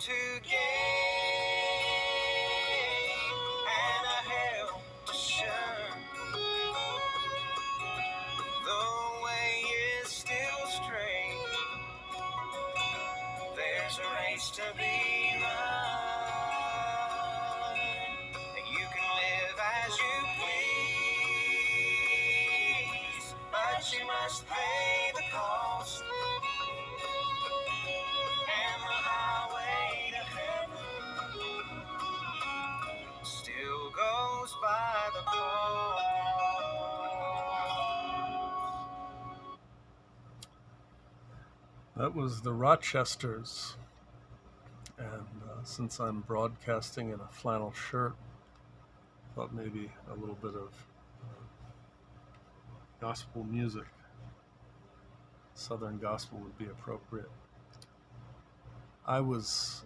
to gain and a hell to shun. The way is still straight. There's a race to be run, and you can live as you please, but you must pay the cost. And the highway to heaven still goes by the cross. That was the Rochesters, and since I'm broadcasting in a flannel shirt, I thought maybe a little bit of gospel music, Southern gospel, would be appropriate. I was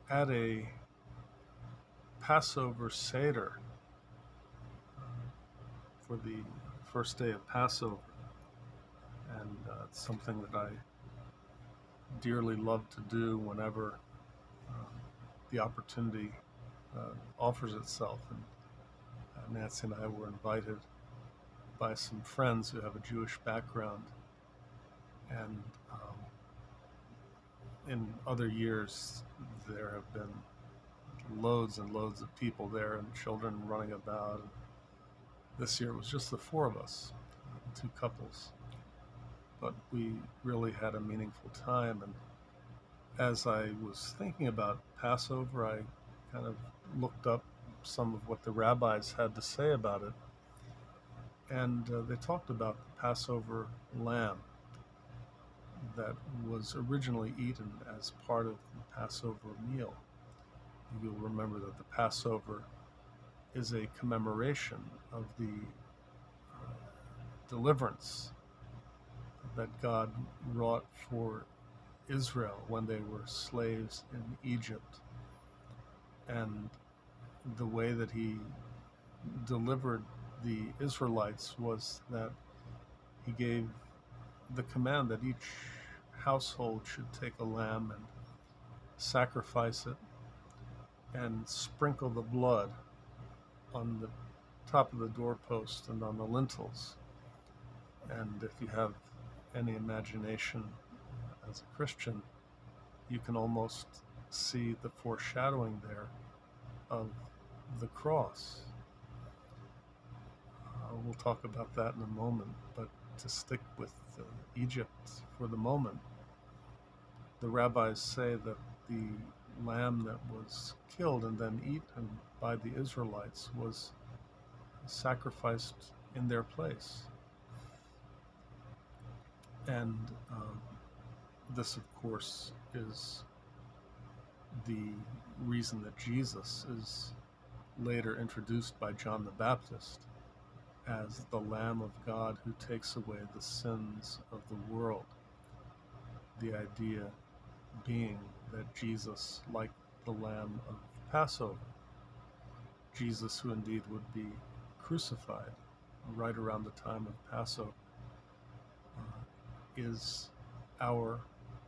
at a Passover Seder for the first day of Passover, and it's something that I dearly love to do whenever the opportunity offers itself. And Nancy and I were invited by some friends who have a Jewish background, and in other years there have been loads and loads of people there and children running about. And this year it was just the four of us, two couples, but we really had a meaningful time. And as I was thinking about Passover, I kind of looked up some of what the rabbis had to say about it, and they talked about the Passover lamb that was originally eaten as part of the Passover meal. You'll remember that the Passover is a commemoration of the deliverance that God wrought for Israel when they were slaves in Egypt. And the way that he delivered the Israelites was that he gave the command that each household should take a lamb and sacrifice it and sprinkle the blood on the top of the doorpost and on the lintels. And if you have any imagination as a Christian, you can almost see the foreshadowing there of the cross. We'll talk about that in a moment, but to stick with Egypt for the moment, the rabbis say that the lamb that was killed and then eaten by the Israelites was sacrificed in their place. And this, of course, is the reason that Jesus is later introduced by John the Baptist as the Lamb of God who takes away the sins of the world. The idea being that Jesus, like the Lamb of Passover, Jesus who indeed would be crucified right around the time of Passover, is our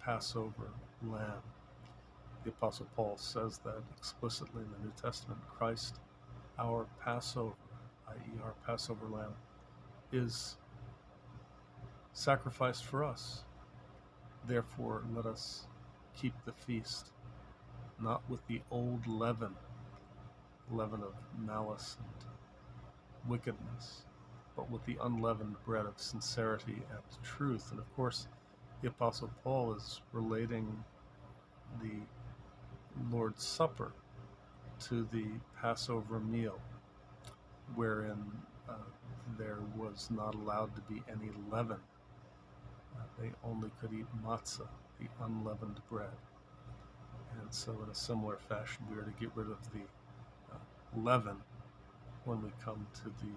Passover lamb. The Apostle Paul says that explicitly in the New Testament. Christ, our Passover, i.e. our Passover lamb, is sacrificed for us. Therefore, let us keep the feast, not with the old leaven of malice and wickedness, but with the unleavened bread of sincerity and truth. And of course, the Apostle Paul is relating the Lord's Supper to the Passover meal, wherein there was not allowed to be any leaven. They only could eat matzah, the unleavened bread. And so in a similar fashion, we are to get rid of the leaven when we come to the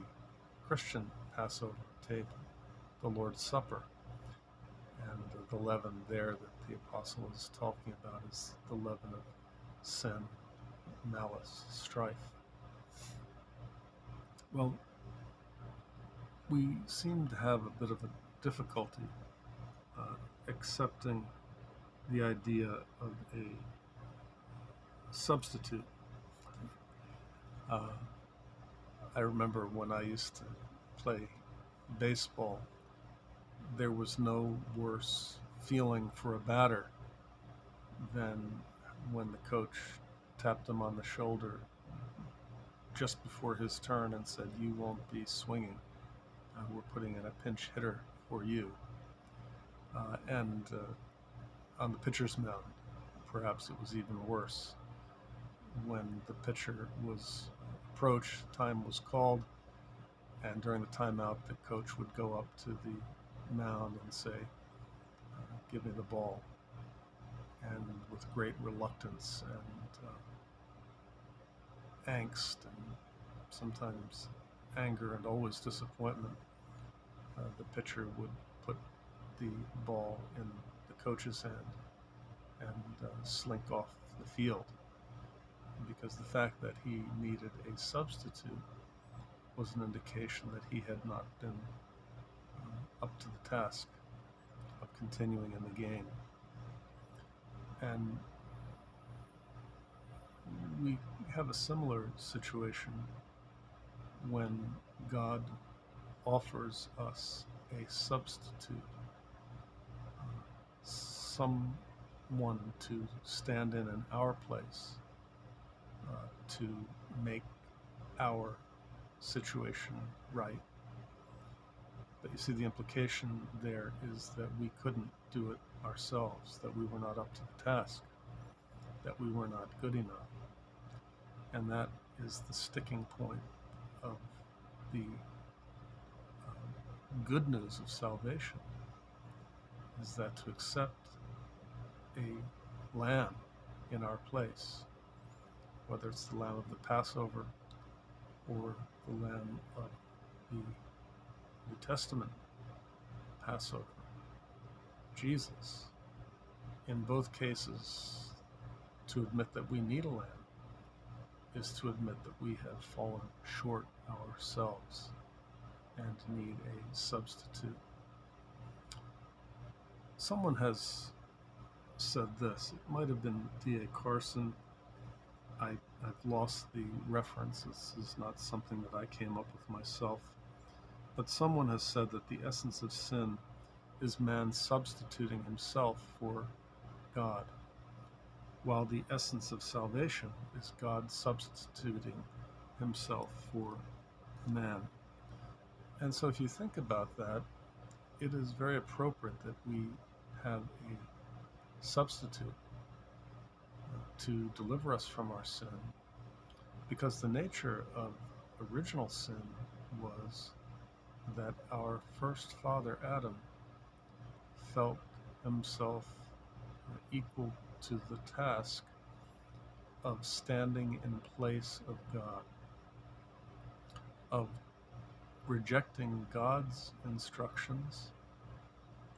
Christian Passover table, the Lord's Supper. And the leaven there that the apostle is talking about is the leaven of sin, malice, strife. Well, we seem to have a bit of a difficulty accepting the idea of a Substitute. Uh, I remember when I used to play baseball, there was no worse feeling for a batter than when the coach tapped him on the shoulder just before his turn and said, "You won't be swinging. We're putting in a pinch hitter for you." And on the pitcher's mound, perhaps it was even worse. When the pitcher was approached, time was called, and during the timeout, the coach would go up to the mound and say, "Give me the ball." And with great reluctance and angst and sometimes anger and always disappointment, the pitcher would put the ball in the coach's hand and slink off the field, because the fact that he needed a substitute was an indication that he had not been up to the task of continuing in the game. And we have a similar situation when God offers us a substitute, someone to stand in our place, to make our situation right. But you see, the implication there is that we couldn't do it ourselves, that we were not up to the task, that we were not good enough. And that is the sticking point of the good news of salvation, is that to accept a lamb in our place, whether it's the lamb of the Passover or the lamb of the New Testament Passover, Jesus, in both cases, to admit that we need a lamb is to admit that we have fallen short ourselves and need a substitute. Someone has said this. It might have been D.A. Carson. I've lost the reference. This is not something that I came up with myself. But someone has said that the essence of sin is man substituting himself for God, while the essence of salvation is God substituting himself for man. And so if you think about that, it is very appropriate that we have a substitute to deliver us from our sin, because the nature of original sin was that our first father, Adam, felt himself equal to the task of standing in place of God, of rejecting God's instructions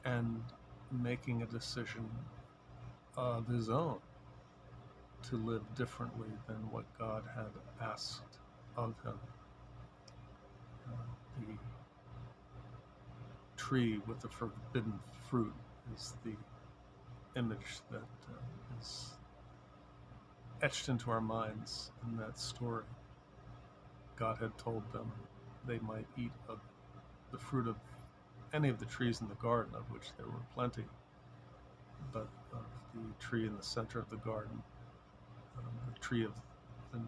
and making a decision of his own to live differently than what God had asked of him. The tree with the forbidden fruit is the image that is etched into our minds in that story. God had told them they might eat of the fruit of any of the trees in the garden, of which there were plenty, but of the tree in the center of the garden, the tree of the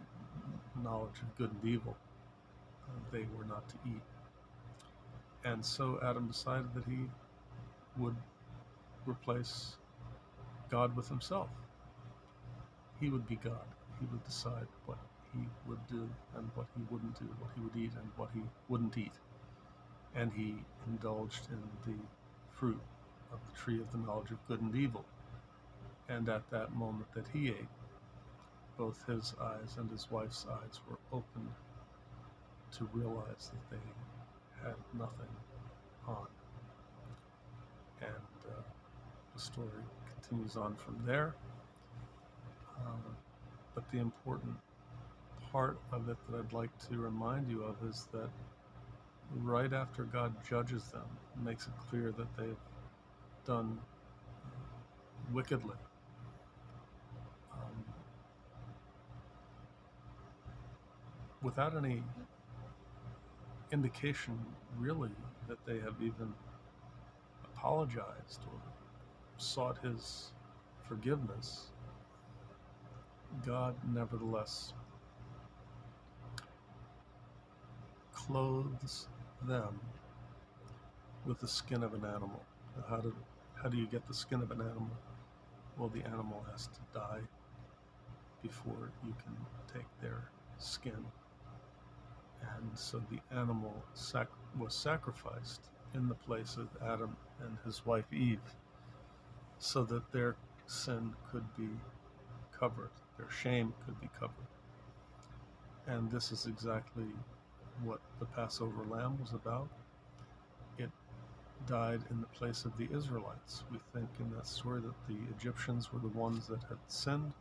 knowledge of good and evil, they were not to eat. And so Adam decided that he would replace God with himself. He would be God. He would decide what he would do and what he wouldn't do, what he would eat and what he wouldn't eat. And he indulged in the fruit of the tree of the knowledge of good and evil. And at that moment that he ate, both his eyes and his wife's eyes were opened to realize that they had nothing on. And the story continues on from there. But the important part of it that I'd like to remind you of is that right after God judges them, makes it clear that they've done wickedly, without any indication really that they have even apologized or sought his forgiveness, God nevertheless clothes them with the skin of an animal. How do you get the skin of an animal? Well, the animal has to die before you can take their skin. And so the animal was sacrificed in the place of Adam and his wife Eve, so that their sin could be covered, their shame could be covered. And this is exactly what the Passover lamb was about. It died in the place of the Israelites. We think in that story that the Egyptians were the ones that had sinned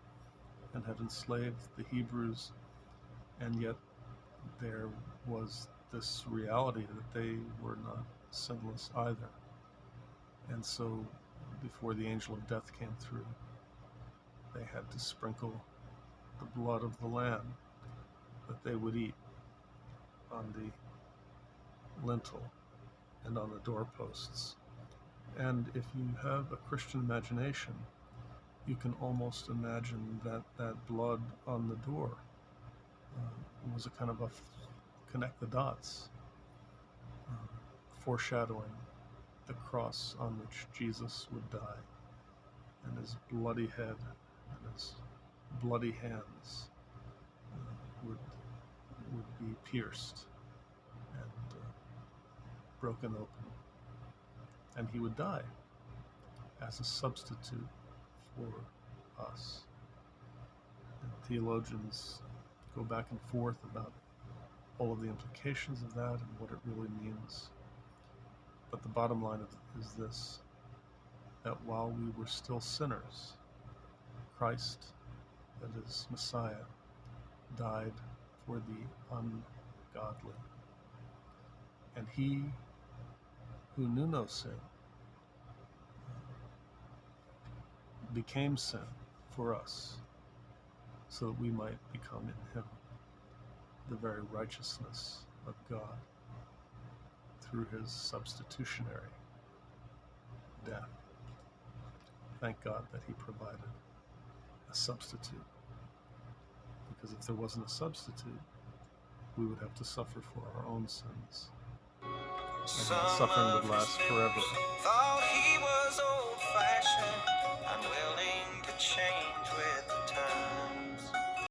and had enslaved the Hebrews, and yet there was this reality that they were not sinless either. And so before the angel of death came through, they had to sprinkle the blood of the lamb that they would eat on the lintel and on the doorposts. And if you have a Christian imagination, you can almost imagine that blood on the door was a kind of a connect the dots, foreshadowing the cross on which Jesus would die, and his bloody head and his bloody hands would be pierced and broken open, and he would die as a substitute for us. And theologians go back and forth about all of the implications of that and what it really means. But the bottom line is this, that while we were still sinners, Christ, that is Messiah, died for the ungodly. And he who knew no sin became sin for us, so that we might become in him the very righteousness of God through his substitutionary death. Thank God that he provided a substitute, because if there wasn't a substitute, we would have to suffer for our own sins, and that suffering would last forever. Thought he was old-fashioned, unwilling to change.